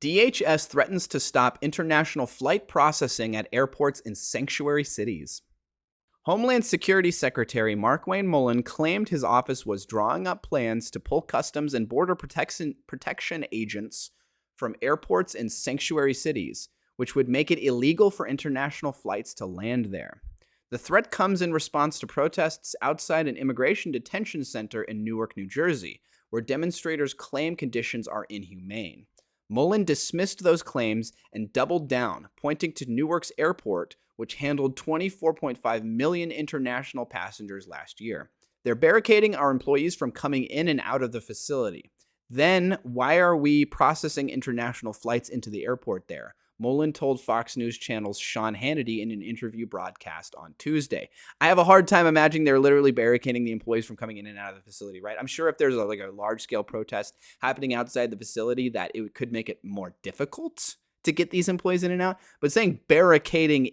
DHS threatens to stop international flight processing at airports in sanctuary cities. Homeland Security Secretary MarkWayne Mullin claimed his office was drawing up plans to pull Customs and Border Protection agents from airports in sanctuary cities, which would make it illegal for international flights to land there. The threat comes in response to protests outside an immigration detention center in Newark, New Jersey, where demonstrators claim conditions are inhumane. Mullin dismissed those claims and doubled down, pointing to Newark's airport, which handled 24.5 million international passengers last year. They're barricading our employees from coming in and out of the facility. Then, why are we processing international flights into the airport there? Mullin told Fox News Channel's Sean Hannity in an interview broadcast on Tuesday. I have a hard time imagining they're literally barricading the employees from coming in and out of the facility, right? I'm sure if there's a large-scale protest happening outside the facility that it could make it more difficult to get these employees in and out. But saying barricading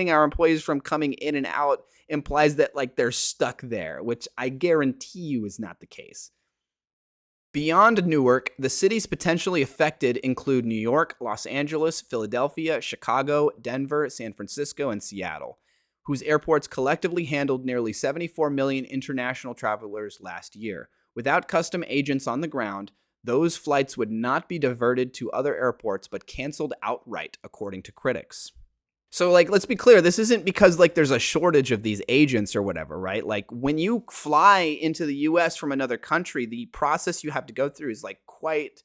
our employees from coming in and out implies that they're stuck there, which I guarantee you is not the case. Beyond Newark, the cities potentially affected include New York, Los Angeles, Philadelphia, Chicago, Denver, San Francisco, and Seattle, whose airports collectively handled nearly 74 million international travelers last year. Without custom agents on the ground, those flights would not be diverted to other airports but canceled outright, according to critics. So, let's be clear, this isn't because, there's a shortage of these agents or whatever, right? When you fly into the U.S. from another country, the process you have to go through is, quite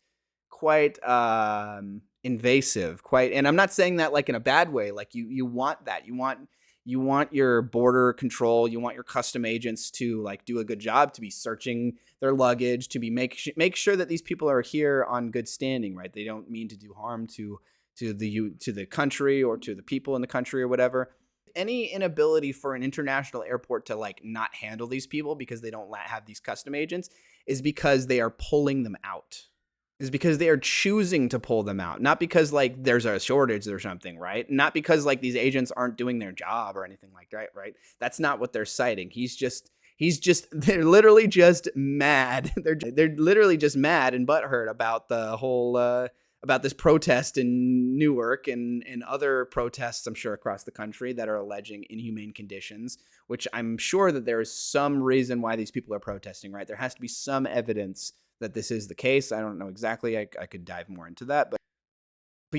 invasive, and I'm not saying that, in a bad way. You want that. You want your border control, you want your custom agents to, do a good job, to be searching their luggage, to be make sure that these people are here on good standing, right? They don't mean to do harm to the country or to the people in the country or whatever. Any inability for an international airport to not handle these people because they don't have these custom agents is because they are pulling them out. Is because they are choosing to pull them out, not because there's a shortage or something, right? Not because these agents aren't doing their job or anything like that, right? That's not what they're citing. They're literally just mad. They're literally just mad and butthurt about the whole about this protest in Newark and other protests, I'm sure, across the country that are alleging inhumane conditions, which I'm sure that there is some reason why these people are protesting, right? There has to be some evidence that this is the case. I don't know exactly. I could dive more into that, but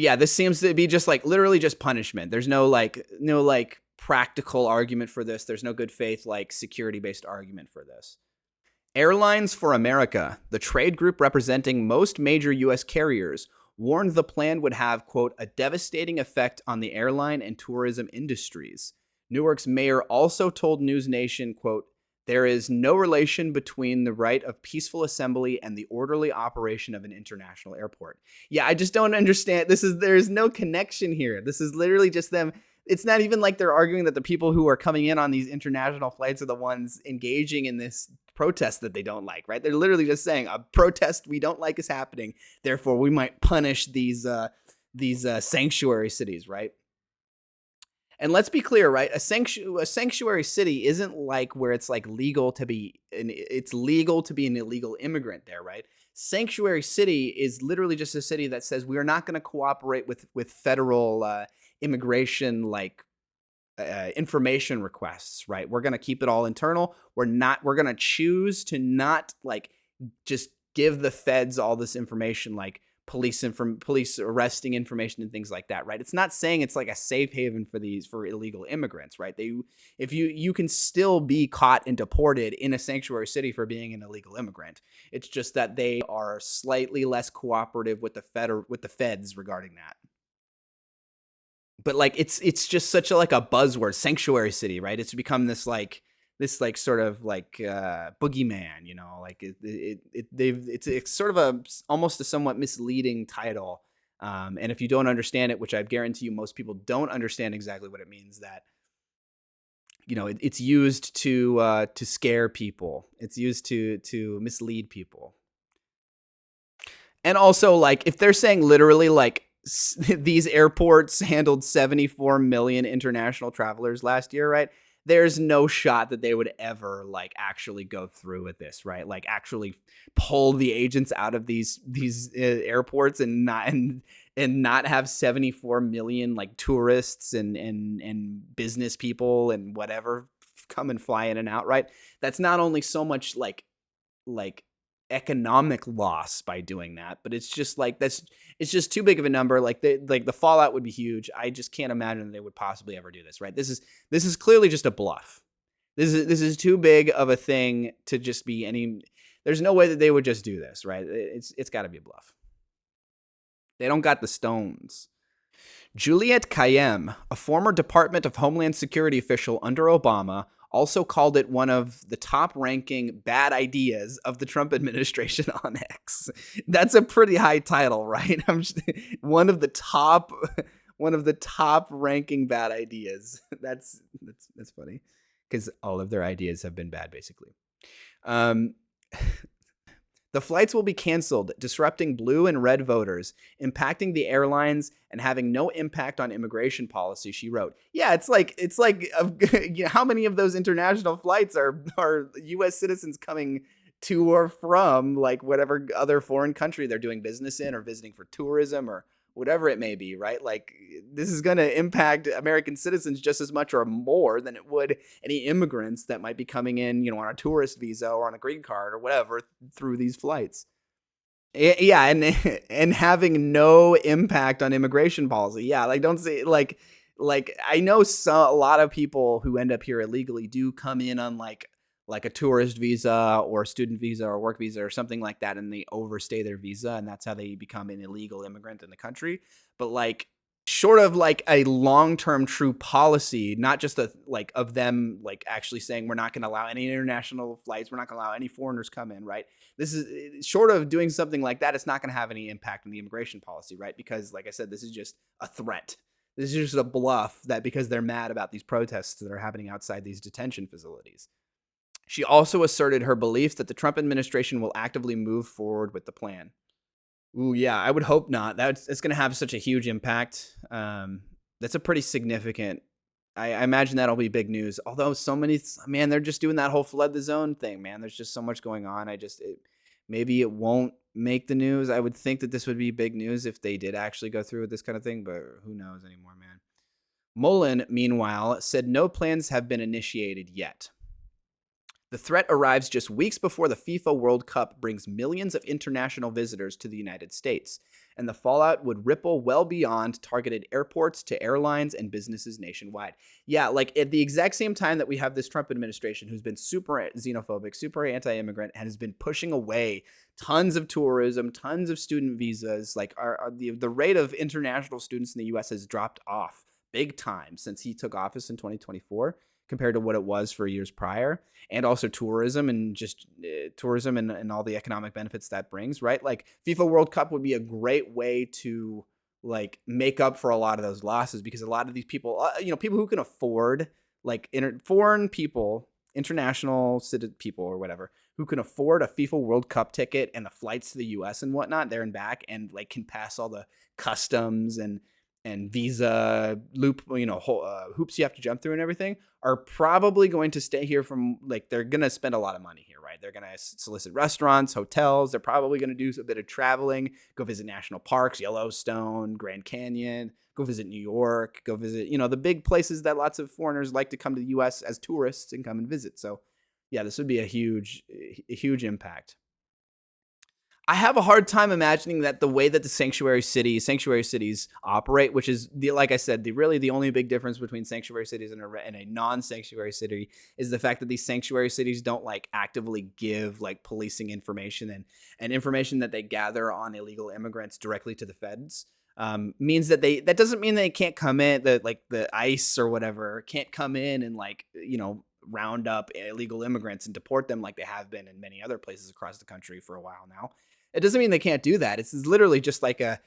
yeah, this seems to be just literally just punishment. There's no practical argument for this. There's no good faith security-based argument for this. Airlines for America, the trade group representing most major U.S. carriers, warned the plan would have, quote, a devastating effect on the airline and tourism industries. Newark's mayor also told News Nation, quote, there is no relation between the right of peaceful assembly and the orderly operation of an international airport. Yeah, I just don't understand. There's no connection here. This is literally just them. It's not even they're arguing that the people who are coming in on these international flights are the ones engaging in this protest that they don't like, right? They're literally just saying a protest we don't like is happening. Therefore, we might punish these sanctuary cities, right? And let's be clear, right? A sanctuary city isn't where it's legal to be. It's legal to be an illegal immigrant there, right? Sanctuary city is literally just a city that says we are not going to cooperate with federal immigration information requests, right? We're going to keep it all internal. We're going to choose to not just give the feds all this information, police arresting information and things like that, right? It's not saying it's a safe haven for illegal immigrants, right? If you can still be caught and deported in a sanctuary city for being an illegal immigrant. It's just that they are slightly less cooperative with the feds regarding that. But it's just such a buzzword, sanctuary city, right? It's become this sort of boogeyman, it's sort of almost a somewhat misleading title. And if you don't understand it, which I guarantee you most people don't understand exactly what it means, that it's used to scare people. It's used to mislead people. And also if they're saying literally these airports handled 74 million international travelers last year, right? there's no shot that they would ever like actually go through with this, right? Like actually pull the agents out of these airports and not have 74 million like tourists and business people and whatever come and fly in and out, right? That's not only so much like economic loss by doing that, but it's just like it's just too big of a number. Like the fallout would be huge. I just can't imagine they would possibly ever do this, right? This is clearly just a bluff. This is too big of a thing to just be any. There's no way that they would just do this, right? It's got to be a bluff. They don't got the stones. Juliette Kayyem, a former Department of Homeland Security official under Obama, also called it one of the top-ranking bad ideas of the Trump administration on X. That's a pretty high title, right? One of the top-ranking bad ideas. That's funny because all of their ideas have been bad, basically. The flights will be canceled, disrupting blue and red voters, impacting the airlines, and having no impact on immigration policy, she wrote. Yeah, it's like how many of those international flights are U.S. citizens coming to or from like whatever other foreign country they're doing business in or visiting for tourism or whatever it may be, right? Like this is going to impact American citizens just as much or more than it would any immigrants that might be coming in, on a tourist visa or on a green card or whatever through these flights. Yeah, and having no impact on immigration policy. Yeah, like don't say like I know a lot of people who end up here illegally do come in on like a tourist visa or a student visa or work visa or something like that, and they overstay their visa, and that's how they become an illegal immigrant in the country. But like short of like a long-term true policy, not just of them like actually saying we're not going to allow any international flights, we're not going to allow any foreigners come in, right? This is short of doing something like that. It's not going to have any impact on the immigration policy, right? Because like I said, this is just a threat. This is just a bluff that because they're mad about these protests that are happening outside these detention facilities. She also asserted her belief that the Trump administration will actively move forward with the plan. Ooh, yeah, I would hope not. It's going to have such a huge impact. That's a pretty significant. I imagine that'll be big news. Although they're just doing that whole flood the zone thing, man. There's just so much going on. Maybe it won't make the news. I would think that this would be big news if they did actually go through with this kind of thing, but who knows anymore, man. Mullin, meanwhile, said no plans have been initiated yet. The threat arrives just weeks before the FIFA World Cup brings millions of international visitors to the United States, and the fallout would ripple well beyond targeted airports to airlines and businesses nationwide. Yeah, like at the exact same time that we have this Trump administration who's been super xenophobic, super anti-immigrant, and has been pushing away tons of tourism, tons of student visas, like the rate of international students in the U.S. has dropped off big time since he took office in 2024. Compared to what it was for years prior, and also tourism and just tourism and all the economic benefits that brings, right? Like FIFA World Cup would be a great way to like make up for a lot of those losses because a lot of these people, people who can afford like foreign people, international people or whatever, who can afford a FIFA World Cup ticket and the flights to the US and whatnot there and back and like can pass all the customs and visa loop, hoops you have to jump through and everything are probably going to stay here from like, they're going to spend a lot of money here, right? They're going to solicit restaurants, hotels. They're probably going to do a bit of traveling, go visit national parks, Yellowstone, Grand Canyon, go visit New York, go visit, the big places that lots of foreigners like to come to the US as tourists and come and visit. So yeah, this would be a huge impact. I have a hard time imagining that the way that the sanctuary cities operate, which is like I said, the only big difference between sanctuary cities and a non-sanctuary city is the fact that these sanctuary cities don't like actively give like policing information and information that they gather on illegal immigrants directly to the feds. Means that that doesn't mean they can't come in, that like the ICE or whatever can't come in and like, round up illegal immigrants and deport them like they have been in many other places across the country for a while now. It doesn't mean they can't do that. It's literally just like a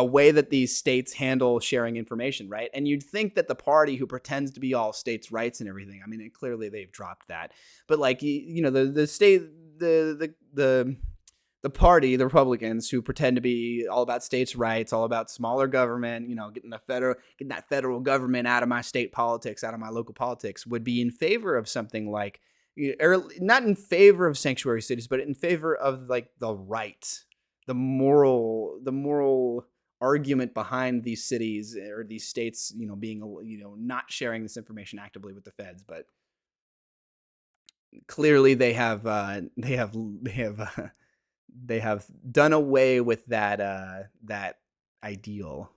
way that these states handle sharing information, right? And you'd think that the party who pretends to be all states' rights and everything, I mean, clearly they've dropped that. But like, the state, the the Republicans, who pretend to be all about states' rights, all about smaller government, getting that federal government out of my state politics, out of my local politics, would be in favor of something like, or not in favor of sanctuary cities, but in favor of like the right, the moral argument behind these cities or these states, being, not sharing this information actively with the feds. But clearly they have done away with that ideal.